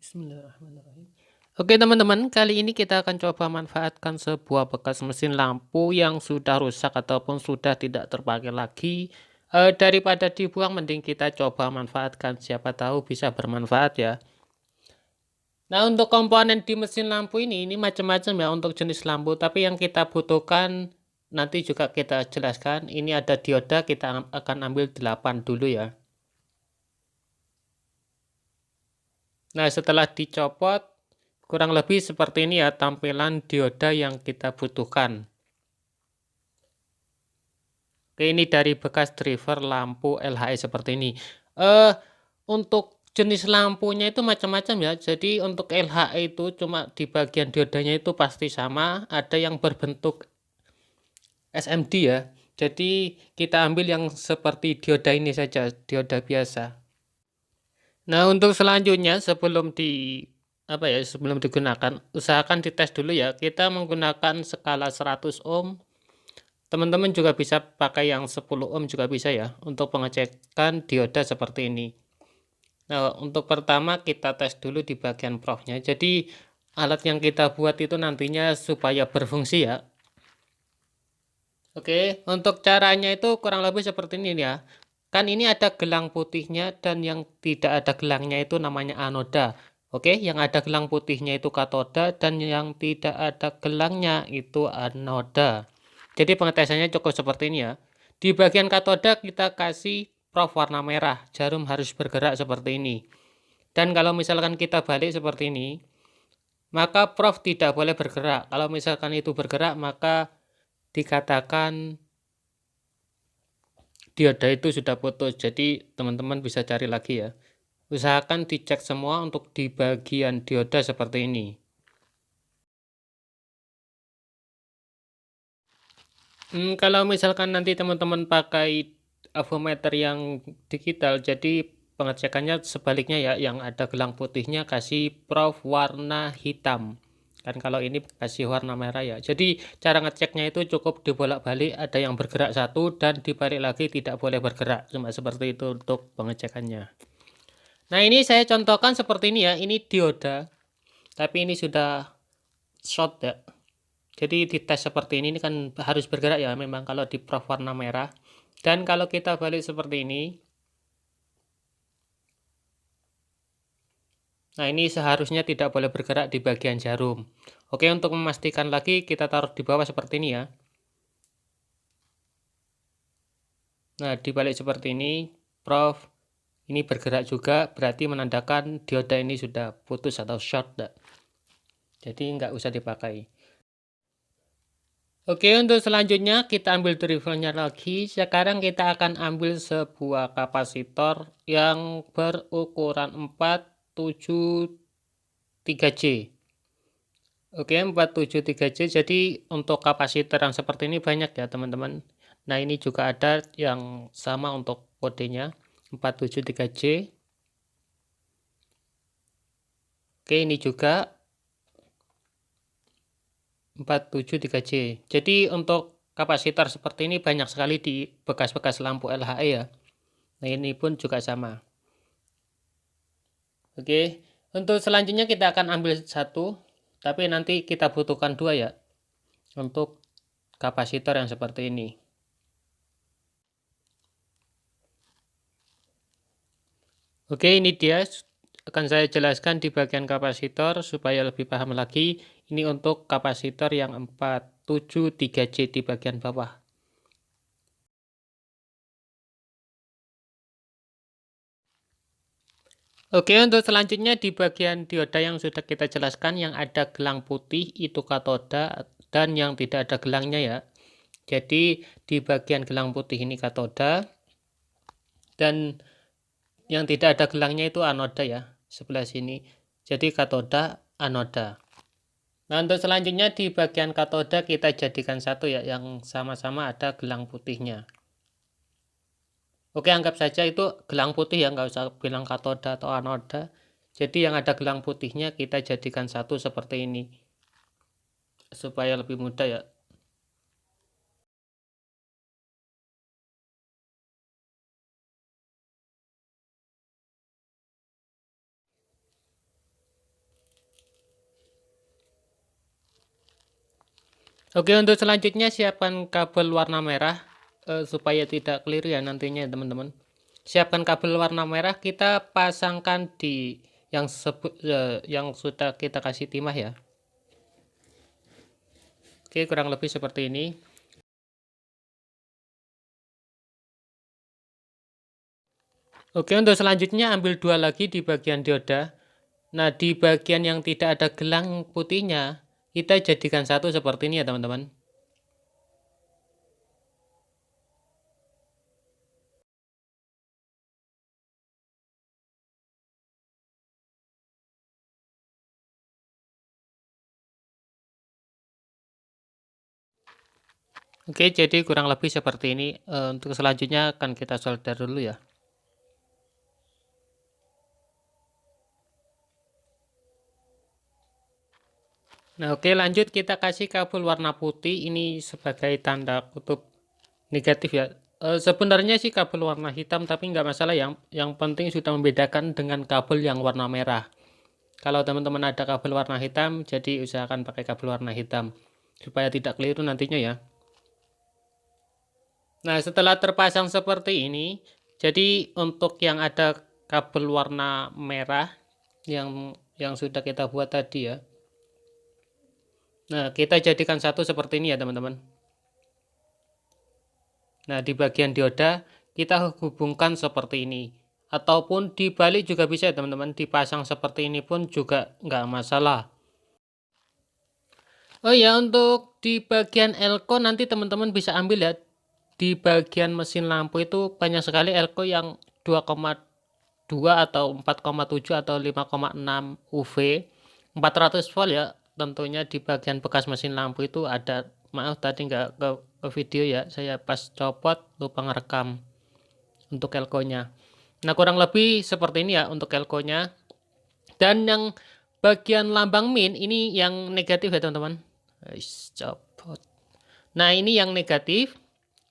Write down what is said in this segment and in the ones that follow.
Bismillahirrahmanirrahim. Oke teman-teman, kali ini kita akan coba manfaatkan sebuah bekas mesin lampu yang sudah rusak ataupun sudah tidak terpakai lagi. Daripada dibuang, mending kita coba manfaatkan. Siapa tahu bisa bermanfaat ya. Nah, untuk komponen di mesin lampu ini macam-macam ya untuk jenis lampu. Tapi yang kita butuhkan nanti juga kita jelaskan. Ini ada dioda, kita akan ambil 8 dulu ya. Nah, setelah dicopot, kurang lebih seperti ini ya tampilan dioda yang kita butuhkan. Oke, ini dari bekas driver lampu LHE seperti ini. Untuk jenis lampunya itu macam-macam ya. Jadi untuk LHE itu cuma di bagian diodanya itu pasti sama. Ada yang berbentuk SMD ya. Jadi kita ambil yang seperti dioda ini saja, dioda biasa. Nah, untuk selanjutnya sebelum digunakan, usahakan dites dulu ya. Kita menggunakan skala 100 ohm. Teman-teman juga bisa pakai yang 10 ohm juga bisa ya untuk pengecekan dioda seperti ini. Nah, untuk pertama kita tes dulu di bagian profnya. Jadi alat yang kita buat itu nantinya supaya berfungsi ya. Oke, untuk caranya itu kurang lebih seperti ini ya. Kan ini ada gelang putihnya dan yang tidak ada gelangnya itu namanya anoda. Oke, yang ada gelang putihnya itu katoda dan yang tidak ada gelangnya itu anoda. Jadi pengetesannya cukup seperti ini ya. Di bagian katoda kita kasih prof warna merah. Jarum harus bergerak seperti ini. Dan kalau misalkan kita balik seperti ini, maka prof tidak boleh bergerak. Kalau misalkan itu bergerak, maka dikatakan dioda itu sudah putus. Jadi teman-teman bisa cari lagi ya. Usahakan dicek semua untuk di bagian dioda seperti ini. Kalau misalkan nanti teman-teman pakai avometer yang digital, jadi pengecekannya sebaliknya ya, yang ada gelang putihnya kasih prof warna hitam. Kan kalau ini kasih warna merah ya. Jadi cara ngeceknya itu cukup dibolak-balik, ada yang bergerak satu dan dibalik lagi tidak boleh bergerak. Cuma seperti itu untuk pengecekannya. Nah, ini saya contohkan seperti ini ya. Ini dioda, tapi ini sudah short ya. Jadi di tes seperti ini kan harus bergerak ya memang kalau di prof warna merah. Dan kalau kita balik seperti ini, nah ini seharusnya tidak boleh bergerak di bagian jarum. Oke, untuk memastikan lagi kita taruh di bawah seperti ini ya. Nah, dibalik seperti ini, prof ini bergerak juga, berarti menandakan dioda ini sudah putus atau short. Jadi nggak usah dipakai. Oke, untuk selanjutnya kita ambil drivernya lagi. Sekarang kita akan ambil sebuah kapasitor yang berukuran 473J. Oke, 473J. Jadi untuk kapasitor yang seperti ini banyak ya teman-teman. Nah, ini juga ada yang sama untuk kodenya 473J. Oke, ini juga 473J. Jadi untuk kapasitor seperti ini banyak sekali di bekas-bekas lampu LHE ya. Nah, ini pun juga sama. Oke, untuk selanjutnya kita akan ambil satu, tapi nanti kita butuhkan dua ya untuk kapasitor yang seperti ini. Oke, ini dia akan saya jelaskan di bagian kapasitor supaya lebih paham lagi. Ini untuk kapasitor yang 473J di bagian bawah. Oke, untuk selanjutnya di bagian dioda yang sudah kita jelaskan yang ada gelang putih itu katoda dan yang tidak ada gelangnya ya. Jadi di bagian gelang putih ini katoda dan yang tidak ada gelangnya itu anoda ya, sebelah sini. Jadi katoda, anoda. Nah, untuk selanjutnya di bagian katoda kita jadikan satu ya, yang sama-sama ada gelang putihnya. Oke, anggap saja itu gelang putih ya, nggak usah bilang katoda atau anoda. Jadi yang ada gelang putihnya kita jadikan satu seperti ini. Supaya lebih mudah ya. Oke, untuk selanjutnya siapkan kabel warna merah supaya tidak keliru ya nantinya teman-teman. Siapkan kabel warna merah, kita pasangkan di yang sudah kita kasih timah ya. Oke, kurang lebih seperti ini. Oke, untuk selanjutnya ambil 2 lagi di bagian dioda. Nah, di bagian yang tidak ada gelang putihnya, kita jadikan satu seperti ini ya teman-teman. Oke, jadi kurang lebih seperti ini. Untuk selanjutnya akan kita solder dulu ya. Nah, oke, lanjut kita kasih kabel warna putih ini sebagai tanda kutub negatif ya. Sebenarnya sih kabel warna hitam tapi nggak masalah, yang penting sudah membedakan dengan kabel yang warna merah. Kalau teman-teman ada kabel warna hitam, jadi usahakan pakai kabel warna hitam supaya tidak keliru nantinya ya. Nah, setelah terpasang seperti ini, jadi untuk yang ada kabel warna merah yang sudah kita buat tadi ya. Nah, kita jadikan satu seperti ini ya teman-teman. Nah, di bagian dioda kita hubungkan seperti ini. Ataupun dibalik juga bisa ya teman-teman. Dipasang seperti ini pun juga nggak masalah. Oh ya, untuk di bagian elko nanti teman-teman bisa ambil ya. Di bagian mesin lampu itu banyak sekali elko yang 2,2 atau 4,7 atau 5,6 UV 400 volt ya. Tentunya di bagian bekas mesin lampu itu ada, maaf tadi nggak ke video ya, saya pas copot lupa ngerekam untuk elko-nya. Nah, kurang lebih seperti ini ya untuk elko-nya. Dan yang bagian lambang min ini yang negatif ya teman-teman. Copot. Nah, ini yang negatif,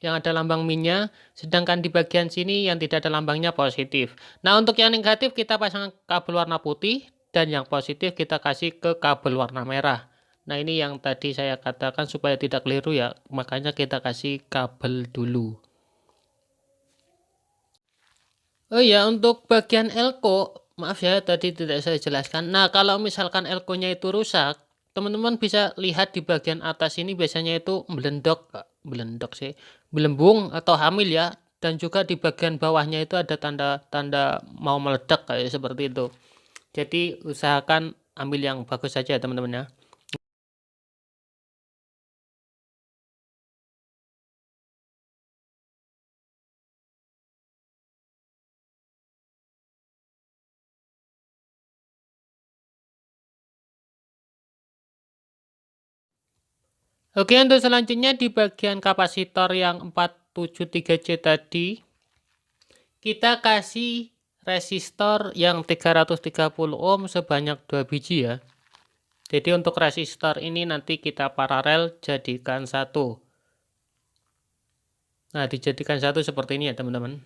yang ada lambang minnya, sedangkan di bagian sini yang tidak ada lambangnya positif. Nah, untuk yang negatif kita pasang kabel warna putih, dan yang positif kita kasih ke kabel warna merah. Nah, ini yang tadi saya katakan supaya tidak keliru ya, makanya kita kasih kabel dulu. Oh ya, untuk bagian elko, maaf ya tadi tidak saya jelaskan. Nah, kalau misalkan elko-nya itu rusak, teman-teman bisa lihat di bagian atas ini biasanya itu belendok sih, belembung atau hamil ya. Dan juga di bagian bawahnya itu ada tanda-tanda mau meledak kayak seperti itu. Jadi usahakan ambil yang bagus saja ya teman-teman ya. Oke, untuk selanjutnya di bagian kapasitor yang 473C tadi, kita kasih resistor yang 330 ohm sebanyak 2 biji ya. Jadi untuk resistor ini nanti kita paralel jadikan satu. Nah, dijadikan satu seperti ini ya teman-teman.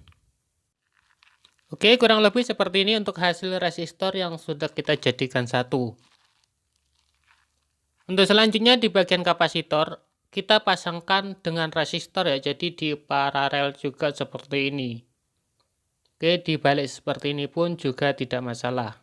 Oke, kurang lebih seperti ini untuk hasil resistor yang sudah kita jadikan satu. Untuk selanjutnya di bagian kapasitor, kita pasangkan dengan resistor ya, jadi di paralel juga seperti ini. Oke, dibalik seperti ini pun juga tidak masalah.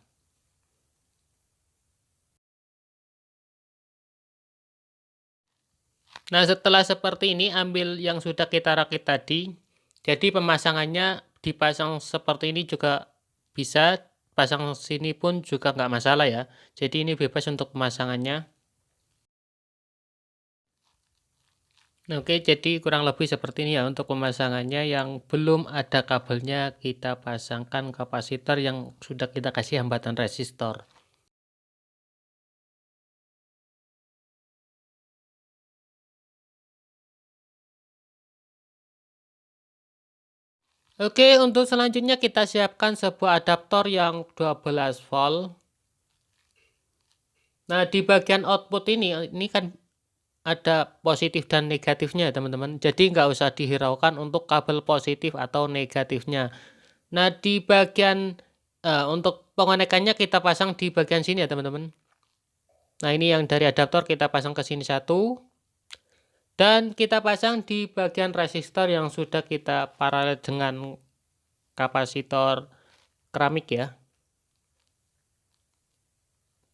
Nah, setelah seperti ini, ambil yang sudah kita rakit tadi. Jadi pemasangannya dipasang seperti ini juga bisa, pasang sini pun juga nggak masalah ya. Jadi ini bebas untuk pemasangannya. Oke, jadi kurang lebih seperti ini ya untuk pemasangannya. Yang belum ada kabelnya kita pasangkan kapasitor yang sudah kita kasih hambatan resistor. Oke, untuk selanjutnya kita siapkan sebuah adaptor yang 12 volt. Nah, di bagian output ini kan ada positif dan negatifnya ya teman-teman. Jadi nggak usah dihiraukan untuk kabel positif atau negatifnya. Nah, di bagian untuk pengonekannya kita pasang di bagian sini ya teman-teman. Nah, ini yang dari adaptor kita pasang ke sini satu. Dan kita pasang di bagian resistor yang sudah kita paralel dengan kapasitor keramik ya.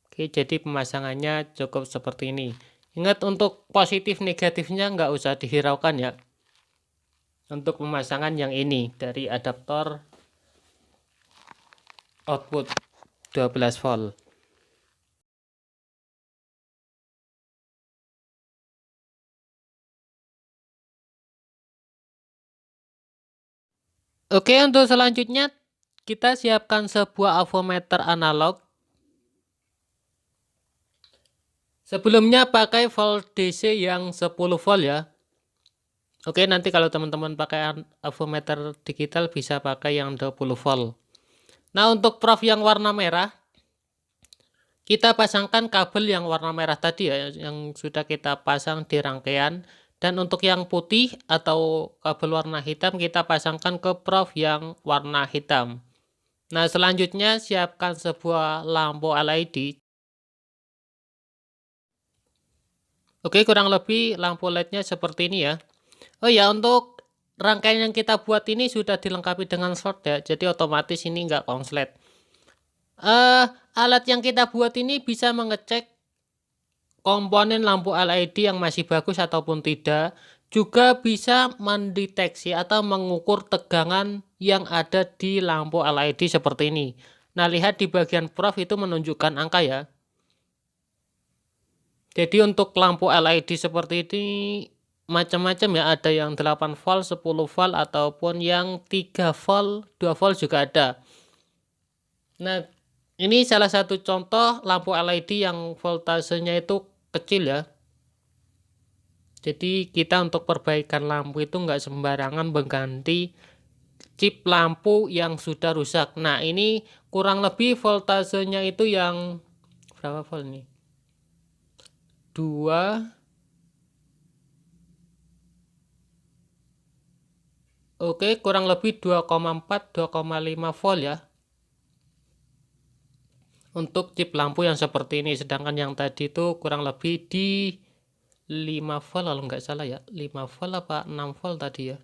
Oke, jadi pemasangannya cukup seperti ini. Ingat, untuk positif negatifnya nggak usah dihiraukan ya. Untuk pemasangan yang ini dari adaptor output 12 volt. Oke, untuk selanjutnya kita siapkan sebuah avometer analog. Sebelumnya pakai volt DC yang 10 volt ya. Oke, nanti kalau teman-teman pakai avometer digital bisa pakai yang 20 volt. Nah, untuk prof yang warna merah, kita pasangkan kabel yang warna merah tadi ya, yang sudah kita pasang di rangkaian. Dan untuk yang putih atau kabel warna hitam kita pasangkan ke prof yang warna hitam. Nah, selanjutnya siapkan sebuah lampu LED. Oke, kurang lebih lampu LED-nya seperti ini ya. Oh ya, untuk rangkaian yang kita buat ini sudah dilengkapi dengan slot ya, jadi otomatis ini nggak konslet. Alat yang kita buat ini bisa mengecek komponen lampu LED yang masih bagus ataupun tidak. Juga bisa mendeteksi atau mengukur tegangan yang ada di lampu LED seperti ini. Nah, lihat di bagian prof itu menunjukkan angka ya. Jadi untuk lampu LED seperti ini macam-macam ya, ada yang 8 volt, 10 volt ataupun yang 3 volt, 2 volt juga ada. Nah, ini salah satu contoh lampu LED yang voltasenya itu kecil ya. Jadi kita untuk perbaikan lampu itu nggak sembarangan mengganti chip lampu yang sudah rusak. Nah, ini kurang lebih voltasenya itu yang berapa volt nih? 2. Oke, kurang lebih 2,4 2,5 volt ya. Untuk chip lampu yang seperti ini, sedangkan yang tadi itu kurang lebih di 5 volt kalau nggak salah ya. 5 volt apa 6 volt tadi ya.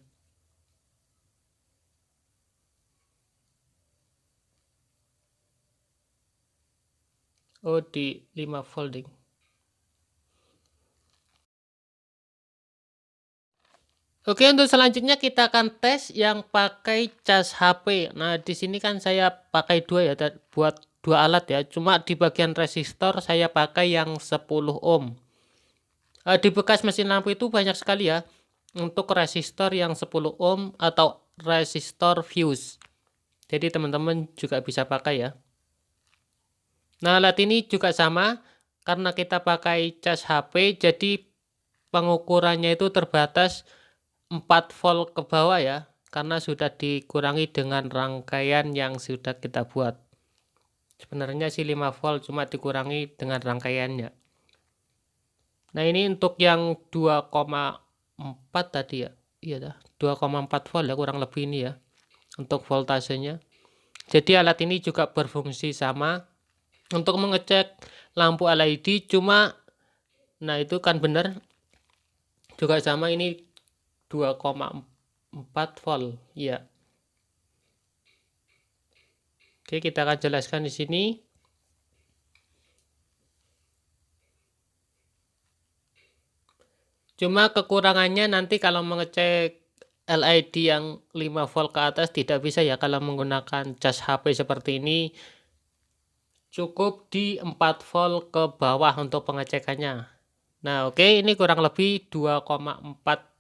Oh, di 5 volt ding. Oke, untuk selanjutnya kita akan tes yang pakai cas HP. Nah, di sini kan saya pakai dua ya, buat dua alat ya. Cuma di bagian resistor saya pakai yang 10 ohm. Di bekas mesin lampu itu banyak sekali ya untuk resistor yang 10 ohm atau resistor fuse. Jadi teman-teman juga bisa pakai ya. Nah, alat ini juga sama karena kita pakai cas HP, jadi pengukurannya itu terbatas 4 volt ke bawah ya, karena sudah dikurangi dengan rangkaian yang sudah kita buat. Sebenarnya sih 5 volt, cuma dikurangi dengan rangkaiannya. Nah, ini untuk yang 2,4 tadi ya. Iya dah, 2,4 volt ya kurang lebih ini ya untuk voltasenya. Jadi alat ini juga berfungsi sama untuk mengecek lampu LED, cuma nah itu kan benar juga sama, ini 2,4 volt ya. Oke, kita akan jelaskan di sini. Cuma kekurangannya nanti kalau mengecek LED yang 5 volt ke atas tidak bisa ya kalau menggunakan cas HP seperti ini. Cukup di 4 volt ke bawah untuk pengecekannya. Nah, oke, ini kurang lebih 2,4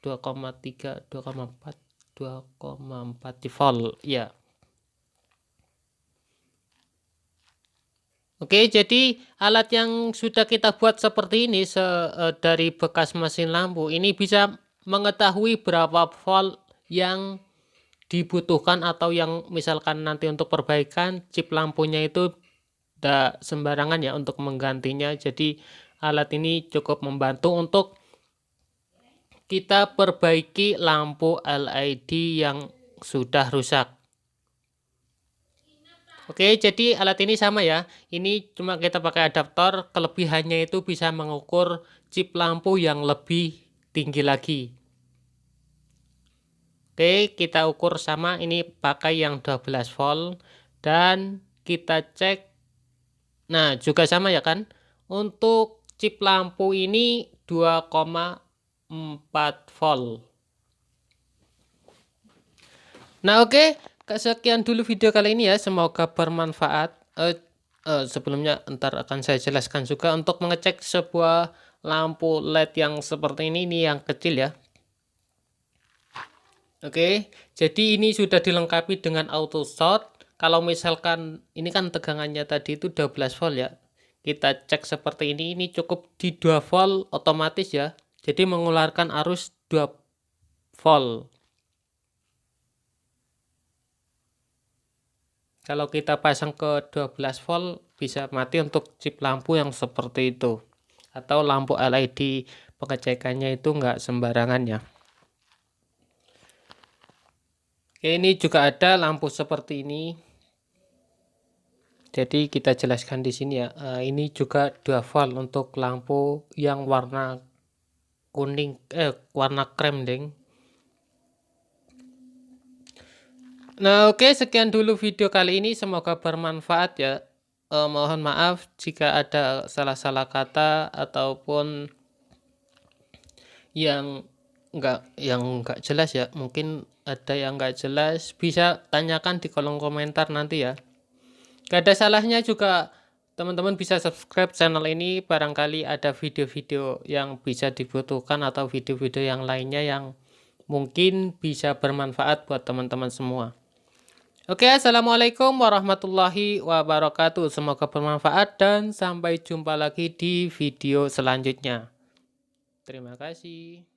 2,3 2,4 2,4 volt ya. Oke, jadi alat yang sudah kita buat seperti ini dari bekas mesin lampu ini bisa mengetahui berapa volt yang dibutuhkan, atau yang misalkan nanti untuk perbaikan chip lampunya itu tidak sembarangan ya untuk menggantinya. Jadi alat ini cukup membantu untuk kita perbaiki lampu LED yang sudah rusak. Oke, jadi alat ini sama ya. Ini cuma kita pakai adaptor, kelebihannya itu bisa mengukur chip lampu yang lebih tinggi lagi. Oke, kita ukur sama, ini pakai yang 12 volt dan kita cek. Nah, juga sama ya kan? Untuk chip lampu ini 2,4 volt. Nah, oke, sekian dulu video kali ini ya. Semoga bermanfaat. Sebelumnya ntar akan saya jelaskan juga untuk mengecek sebuah lampu LED yang seperti ini yang kecil ya. Oke, jadi ini sudah dilengkapi dengan auto short. Kalau misalkan ini kan tegangannya tadi itu 12 volt ya. Kita cek seperti ini cukup di 2 volt otomatis ya. Jadi mengeluarkan arus 2 volt. Kalau kita pasang ke 12 volt bisa mati untuk chip lampu yang seperti itu. Atau lampu LED pengecekannya itu nggak sembarangan ya. Oke, ini juga ada lampu seperti ini. Jadi kita jelaskan di sini ya. Ini juga 2 volt untuk lampu yang warna kuning, warna krem deng. Nah, oke, sekian dulu video kali ini. Semoga bermanfaat ya. Mohon maaf jika ada salah-salah kata ataupun yang nggak jelas ya. Mungkin ada yang nggak jelas, bisa tanyakan di kolom komentar nanti ya. Gak ada salahnya juga teman-teman bisa subscribe channel ini, barangkali ada video-video yang bisa dibutuhkan atau video-video yang lainnya yang mungkin bisa bermanfaat buat teman-teman semua. Oke, assalamualaikum warahmatullahi wabarakatuh. Semoga bermanfaat dan sampai jumpa lagi di video selanjutnya. Terima kasih.